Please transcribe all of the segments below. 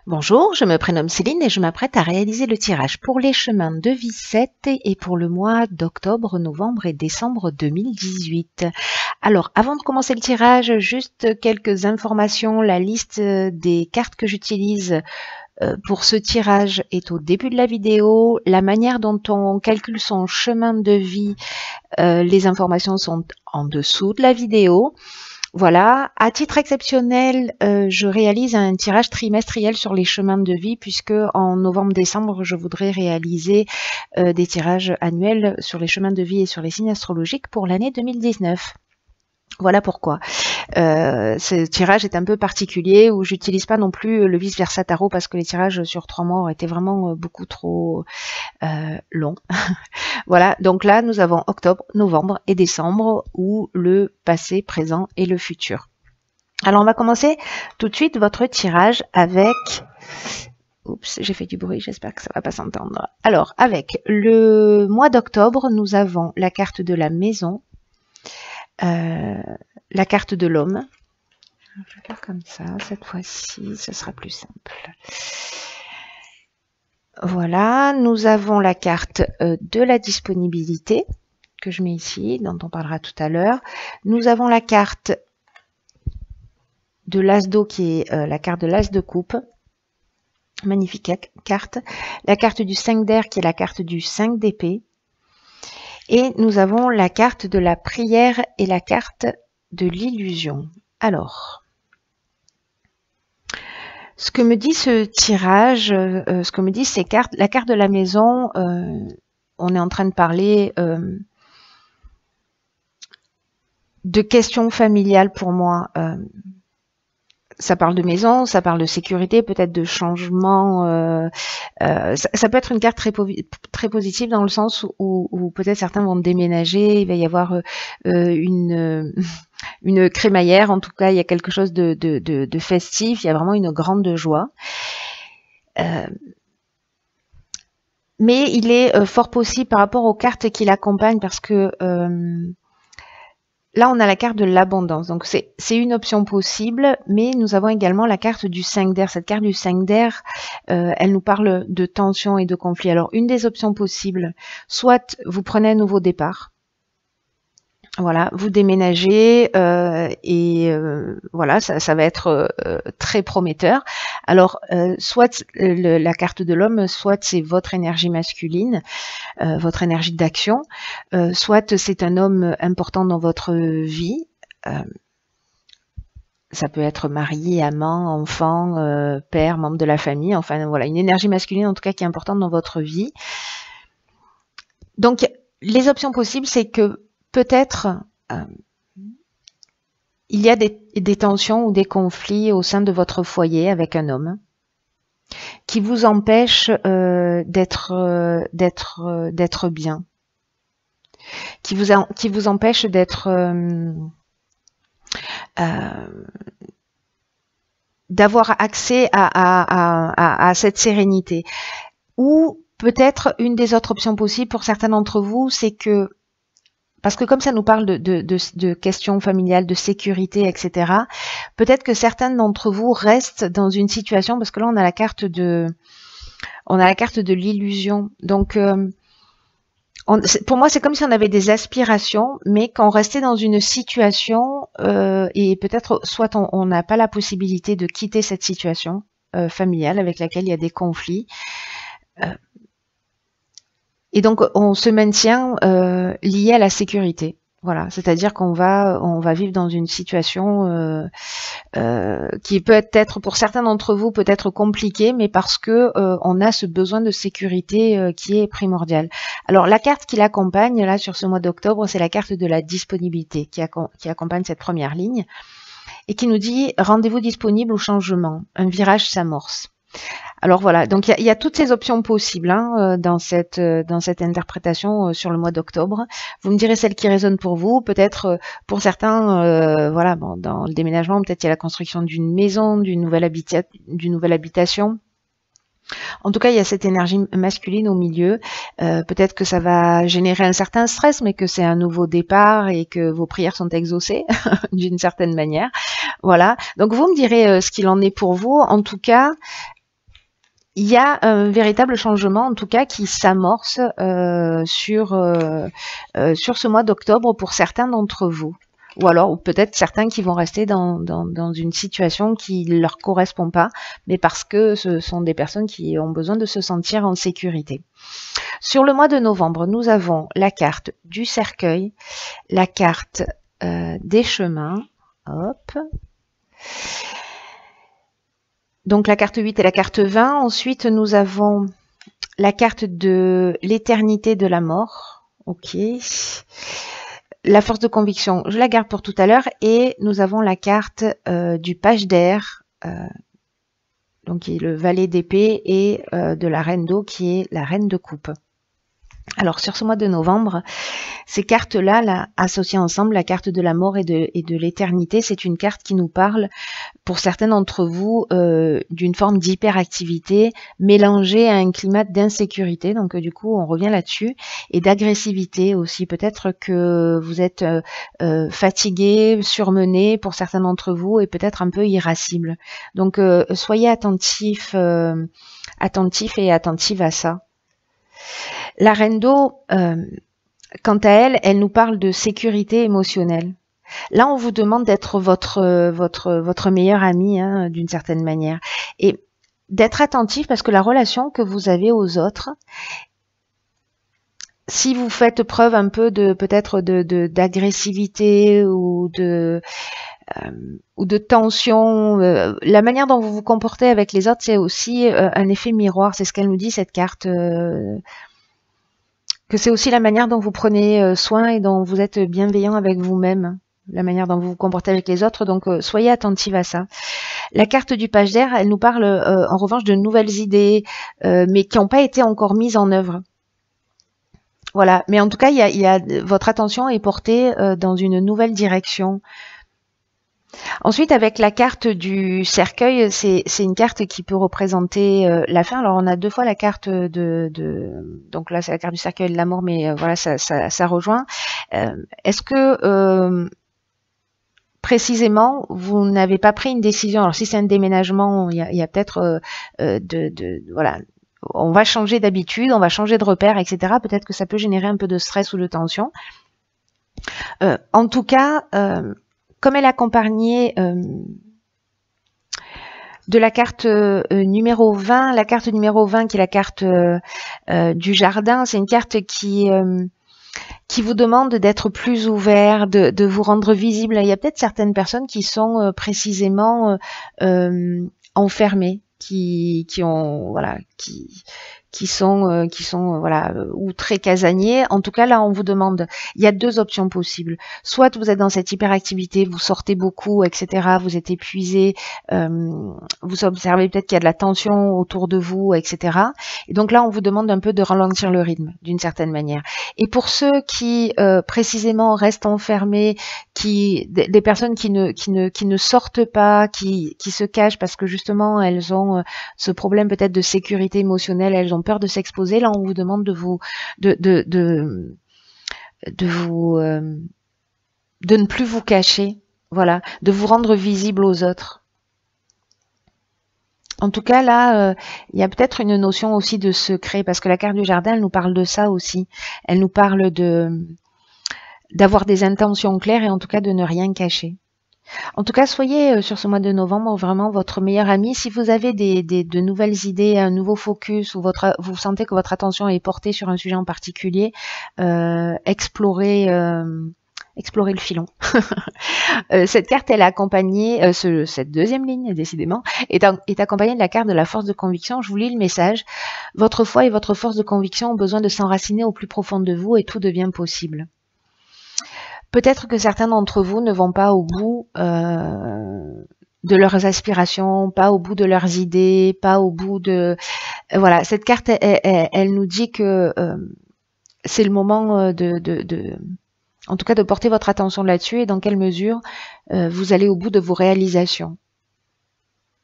Bonjour, je me prénomme Céline et je m'apprête à réaliser le tirage pour les chemins de vie 7 et pour le mois d'octobre, novembre et décembre 2018. Alors, avant de commencer le tirage, juste quelques informations. La liste des cartes que j'utilise pour ce tirage est au début de la vidéo. La manière dont on calcule son chemin de vie, les informations sont en dessous de la vidéo. Voilà, à titre exceptionnel, je réalise un tirage trimestriel sur les chemins de vie puisque en novembre-décembre, je voudrais réaliser des tirages annuels sur les chemins de vie et sur les signes astrologiques pour l'année 2019. Voilà pourquoi. Ce tirage est un peu particulier où j'utilise pas non plus le vice-versa tarot parce que les tirages sur 3 mois auraient été vraiment beaucoup trop longs. Voilà, donc là nous avons octobre, novembre et décembre ou le passé, présent et le futur. Alors on va commencer tout de suite votre tirage avec... Oups, j'ai fait du bruit, j'espère que ça va pas s'entendre. Alors, avec le mois d'octobre, nous avons la carte de la maison, la carte de l'homme. Je vais faire comme ça, cette fois-ci, ce sera plus simple. Voilà, nous avons la carte de la disponibilité, que je mets ici, dont on parlera tout à l'heure. Nous avons la carte de l'as d'eau, qui est la carte de l'as de coupe. Magnifique carte. La carte du 5 d'air, qui est la carte du 5 d'épée. Et nous avons la carte de la prière et la carte de l'illusion. Alors, ce que me dit ce tirage, ce que me dit ces cartes, la carte de la maison, on est en train de parler de questions familiales pour moi. Ça parle de maison, ça parle de sécurité, peut-être de changement. Ça peut être une carte très positive dans le sens où peut-être certains vont déménager, il va y avoir une crémaillère, en tout cas il y a quelque chose de festif, il y a vraiment une grande joie. Mais il est fort possible par rapport aux cartes qui l'accompagnent parce que... là, on a la carte de l'abondance, donc c'est une option possible, mais nous avons également la carte du 5 d'air. Cette carte du 5 d'air, elle nous parle de tension et de conflit. Alors, une des options possibles, soit vous prenez un nouveau départ, voilà, vous déménagez voilà, ça va être très prometteur. Alors, soit la carte de l'homme, soit c'est votre énergie masculine, votre énergie d'action, soit c'est un homme important dans votre vie. Ça peut être mari, amant, enfant, père, membre de la famille. Enfin, voilà, une énergie masculine en tout cas qui est importante dans votre vie. Donc, les options possibles, c'est que peut-être il y a des tensions ou des conflits au sein de votre foyer avec un homme qui vous empêchent d'être bien, qui vous empêche d'être d'avoir accès à cette sérénité. Ou peut-être une des autres options possibles pour certains d'entre vous, c'est que parce que comme ça nous parle de questions familiales, de sécurité, etc., peut-être que certains d'entre vous restent dans une situation, parce que là on a la carte de l'illusion. Donc pour moi c'est comme si on avait des aspirations, mais qu'on restait dans une situation et peut-être soit on n'a pas la possibilité de quitter cette situation familiale avec laquelle il y a des conflits. Et donc, on se maintient lié à la sécurité. Voilà, c'est-à-dire qu'on va vivre dans une situation qui peut être pour certains d'entre vous peut-être compliquée, mais parce que on a ce besoin de sécurité qui est primordial. Alors, la carte qui l'accompagne là sur ce mois d'octobre, c'est la carte de la disponibilité qui accompagne cette première ligne et qui nous dit rendez-vous disponible au changement, un virage s'amorce. Alors voilà, donc il y a toutes ces options possibles dans cette interprétation sur le mois d'octobre. Vous me direz celle qui résonne pour vous. Peut-être pour certains, voilà, bon, dans le déménagement, peut-être il y a la construction d'une maison, d'une nouvelle habitation. En tout cas, il y a cette énergie masculine au milieu. Peut-être que ça va générer un certain stress, mais que c'est un nouveau départ et que vos prières sont exaucées d'une certaine manière. Voilà. Donc vous me direz ce qu'il en est pour vous. En tout cas, il y a un véritable changement, en tout cas, qui s'amorce sur ce mois d'octobre pour certains d'entre vous. Ou alors, ou peut-être certains qui vont rester dans une situation qui ne leur correspond pas, mais parce que ce sont des personnes qui ont besoin de se sentir en sécurité. Sur le mois de novembre, nous avons la carte du cercueil, la carte des chemins, hop. Donc la carte 8 et la carte 20. Ensuite, nous avons la carte de l'éternité de la mort, ok. La force de conviction, je la garde pour tout à l'heure. Et nous avons la carte du page d'air, donc qui est le valet d'épée, et de la reine d'eau qui est la reine de coupe. Alors sur ce mois de novembre, ces cartes-là, là, associées ensemble, la carte de la mort et de l'éternité, c'est une carte qui nous parle, pour certains d'entre vous, d'une forme d'hyperactivité mélangée à un climat d'insécurité. Donc du coup, on revient là-dessus. Et d'agressivité aussi. Peut-être que vous êtes fatigué, surmené pour certains d'entre vous, et peut-être un peu irascible. Donc soyez attentifs et attentive à ça. La reine d'eau, quant à elle, elle nous parle de sécurité émotionnelle. Là, on vous demande d'être votre meilleur ami, hein, d'une certaine manière. Et d'être attentif parce que la relation que vous avez aux autres, si vous faites preuve un peu peut-être d'agressivité ou de tension, la manière dont vous vous comportez avec les autres, c'est aussi un effet miroir. C'est ce qu'elle nous dit, cette carte. Que c'est aussi la manière dont vous prenez soin et dont vous êtes bienveillant avec vous-même, la manière dont vous vous comportez avec les autres, donc soyez attentive à ça. La carte du page d'air, elle nous parle en revanche de nouvelles idées, mais qui n'ont pas été encore mises en œuvre. Voilà, mais en tout cas, votre attention est portée dans une nouvelle direction. Ensuite, avec la carte du cercueil, c'est une carte qui peut représenter la fin. Alors, on a deux fois la carte donc là, c'est la carte du cercueil de la mort, mais voilà, ça rejoint. Est-ce que précisément, vous n'avez pas pris une décision? Alors, si c'est un déménagement, il y a peut-être voilà, on va changer d'habitude, on va changer de repère, etc. Peut-être que ça peut générer un peu de stress ou de tension. En tout cas, comme elle est accompagnée de la carte numéro 20, la carte numéro 20 qui est la carte du jardin, c'est une carte qui vous demande d'être plus ouvert, de vous rendre visible. Il y a peut-être certaines personnes qui sont précisément enfermées, qui sont voilà, ou très casaniers. En tout cas, là, on vous demande, il y a deux options possibles. Soit vous êtes dans cette hyperactivité, vous sortez beaucoup, etc. Vous êtes épuisé, vous observez peut-être qu'il y a de la tension autour de vous, etc. Et donc là, on vous demande un peu de ralentir le rythme, d'une certaine manière. Et pour ceux qui, précisément, restent enfermés, des personnes qui ne sortent pas, qui se cachent parce que justement, elles ont ce problème peut-être de sécurité émotionnelle, elles ont peur de s'exposer. Là, on vous demande de ne plus vous cacher, voilà, de vous rendre visible aux autres. En tout cas, là, il y a peut-être une notion aussi de secret, parce que la carte du jardin, elle nous parle de ça aussi. Elle nous parle d'avoir des intentions claires et en tout cas de ne rien cacher. En tout cas, soyez sur ce mois de novembre vraiment votre meilleur ami. Si vous avez de nouvelles idées, un nouveau focus, ou vous sentez que votre attention est portée sur un sujet en particulier, explorez le filon. Cette carte, elle est accompagnée, cette deuxième ligne, décidément, est accompagnée de la carte de la force de conviction. Je vous lis le message. Votre foi et votre force de conviction ont besoin de s'enraciner au plus profond de vous et tout devient possible. Peut-être que certains d'entre vous ne vont pas au bout de leurs aspirations, pas au bout de leurs idées, pas au bout de... Voilà, cette carte, elle nous dit que c'est le moment en tout cas de porter votre attention là-dessus et dans quelle mesure vous allez au bout de vos réalisations.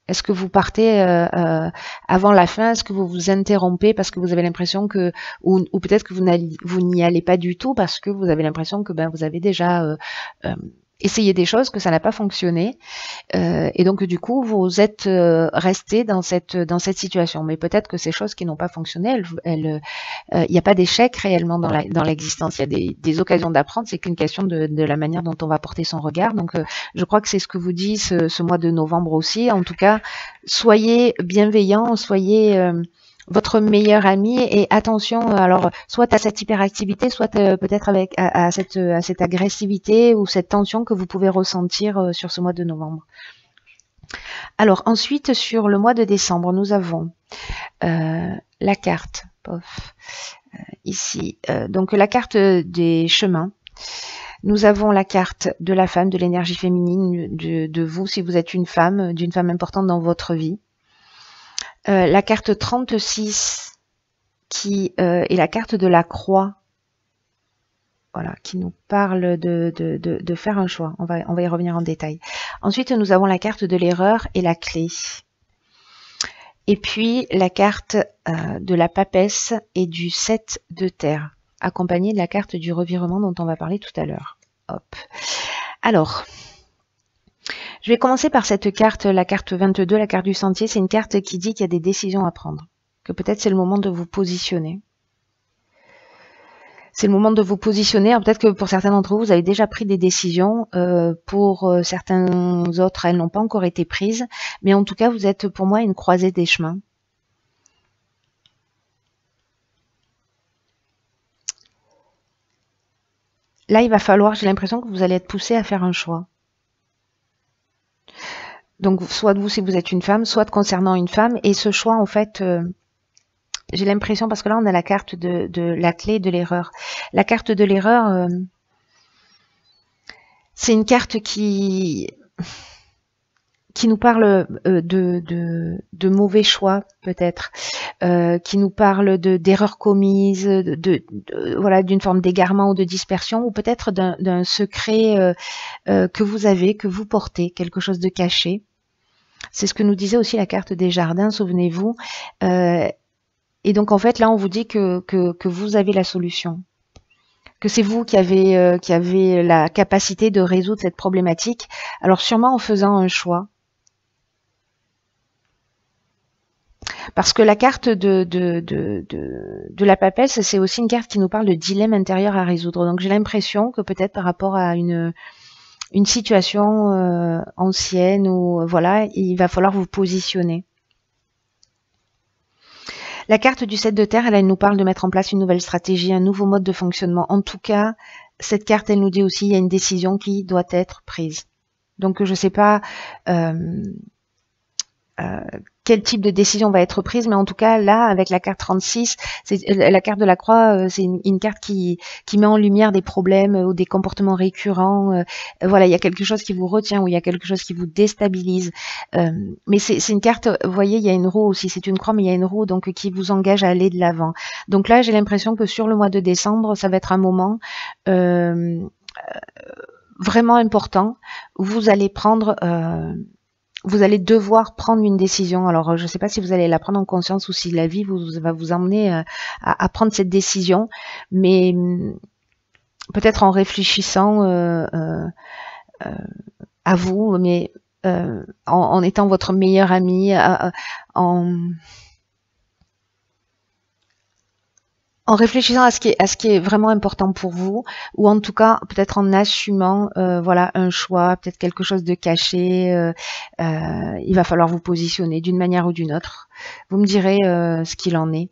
Est-ce que vous partez avant la fin? Est-ce que vous vous interrompez parce que vous avez l'impression que, ou peut-être que vous n'y allez pas du tout parce que vous avez l'impression que vous avez déjà essayé des choses, que ça n'a pas fonctionné, et donc du coup vous êtes resté dans cette situation. Mais peut-être que ces choses qui n'ont pas fonctionné, il n'y a pas d'échec réellement dans l'existence. Il y a des occasions d'apprendre. C'est qu'une question de la manière dont on va porter son regard. Donc je crois que c'est ce que vous dit ce mois de novembre aussi. En tout cas, soyez bienveillants, soyez votre meilleur ami, et attention, alors soit à cette hyperactivité, soit peut-être à cette agressivité ou cette tension que vous pouvez ressentir sur ce mois de novembre. Alors ensuite, sur le mois de décembre, nous avons la carte, ici, donc la carte des chemins. Nous avons la carte de la femme, de l'énergie féminine, de vous, si vous êtes une femme, d'une femme importante dans votre vie. La carte 36 qui est la carte de la croix, voilà, qui nous parle de faire un choix. On va y revenir en détail. Ensuite, nous avons la carte de l'erreur et la clé. Et puis la carte de la papesse et du 7 de terre, accompagnée de la carte du revirement dont on va parler tout à l'heure. Hop. Alors, je vais commencer par cette carte, la carte 22, la carte du sentier. C'est une carte qui dit qu'il y a des décisions à prendre, que peut-être c'est le moment de vous positionner. C'est le moment de vous positionner. Peut-être que pour certains d'entre vous, vous avez déjà pris des décisions. Pour certains autres, elles n'ont pas encore été prises. Mais en tout cas, vous êtes pour moi une croisée des chemins. Là, il va falloir, j'ai l'impression que vous allez être poussé à faire un choix. Donc, soit de vous si vous êtes une femme, soit concernant une femme. Et ce choix, en fait, j'ai l'impression, parce que là, on a la carte de la clé de l'erreur. La carte de l'erreur, c'est une carte qui nous parle de mauvais choix, peut-être, qui nous parle d'erreurs commises, voilà, d'une forme d'égarement ou de dispersion, ou peut-être d'un secret que vous avez, que vous portez, quelque chose de caché. C'est ce que nous disait aussi la carte des jardins, souvenez-vous. Et donc en fait là on vous dit que vous avez la solution, que c'est vous qui avez la capacité de résoudre cette problématique. Alors sûrement en faisant un choix. Parce que la carte de la papesse, c'est aussi une carte qui nous parle de dilemme intérieur à résoudre. Donc j'ai l'impression que peut-être par rapport à une situation ancienne, ou voilà, il va falloir vous positionner. La carte du 7 de terre, elle nous parle de mettre en place une nouvelle stratégie, un nouveau mode de fonctionnement. En tout cas, cette carte, elle nous dit aussi qu'il y a une décision qui doit être prise. Donc, je ne sais pas quel type de décision va être prise, mais en tout cas, là, avec la carte 36, la carte de la croix, c'est une carte qui met en lumière des problèmes ou des comportements récurrents. Voilà, il y a quelque chose qui vous retient, ou il y a quelque chose qui vous déstabilise. Mais c'est une carte, vous voyez, il y a une roue aussi, c'est une croix, mais il y a une roue donc qui vous engage à aller de l'avant. Donc là, j'ai l'impression que sur le mois de décembre, ça va être un moment vraiment important où vous allez prendre... vous allez devoir prendre une décision. Alors, je ne sais pas si vous allez la prendre en conscience ou si la vie va vous emmener à prendre cette décision, mais peut-être en réfléchissant à vous, mais en étant votre meilleur ami, en réfléchissant à ce qui est vraiment important pour vous, ou en tout cas peut-être en assumant voilà, un choix, peut-être quelque chose de caché. Il va falloir vous positionner d'une manière ou d'une autre. Vous me direz ce qu'il en est.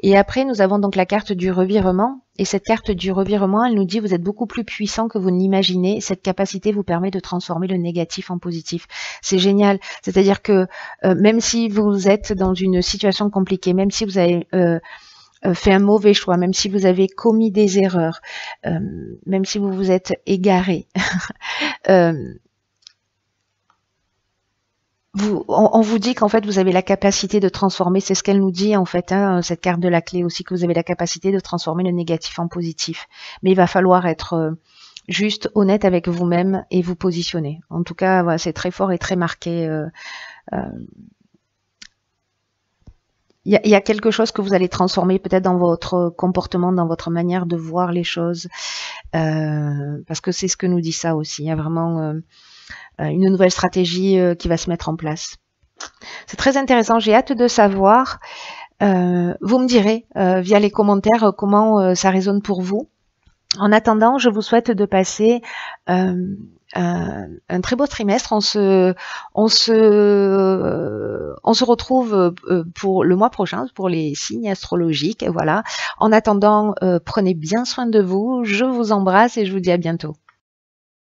Et après, nous avons donc la carte du revirement. Et cette carte du revirement, elle nous dit vous êtes beaucoup plus puissant que vous ne l'imaginez. Cette capacité vous permet de transformer le négatif en positif. C'est génial. C'est-à-dire que même si vous êtes dans une situation compliquée, même si vous avez... fait un mauvais choix, même si vous avez commis des erreurs, même si vous vous êtes égaré, on vous dit qu'en fait vous avez la capacité de transformer, c'est ce qu'elle nous dit en fait, hein, cette carte de la clé aussi, que vous avez la capacité de transformer le négatif en positif. Mais il va falloir être juste honnête avec vous-même et vous positionner. En tout cas, voilà, c'est très fort et très marqué. Il y a quelque chose que vous allez transformer peut-être dans votre comportement, dans votre manière de voir les choses. parce que c'est ce que nous dit ça aussi. Il y a vraiment une nouvelle stratégie qui va se mettre en place. C'est très intéressant, j'ai hâte de savoir. Vous me direz via les commentaires comment ça résonne pour vous. En attendant, je vous souhaite de passer un très beau trimestre. On se retrouve pour le mois prochain pour les signes astrologiques. Voilà. En attendant, prenez bien soin de vous. Je vous embrasse et je vous dis à bientôt.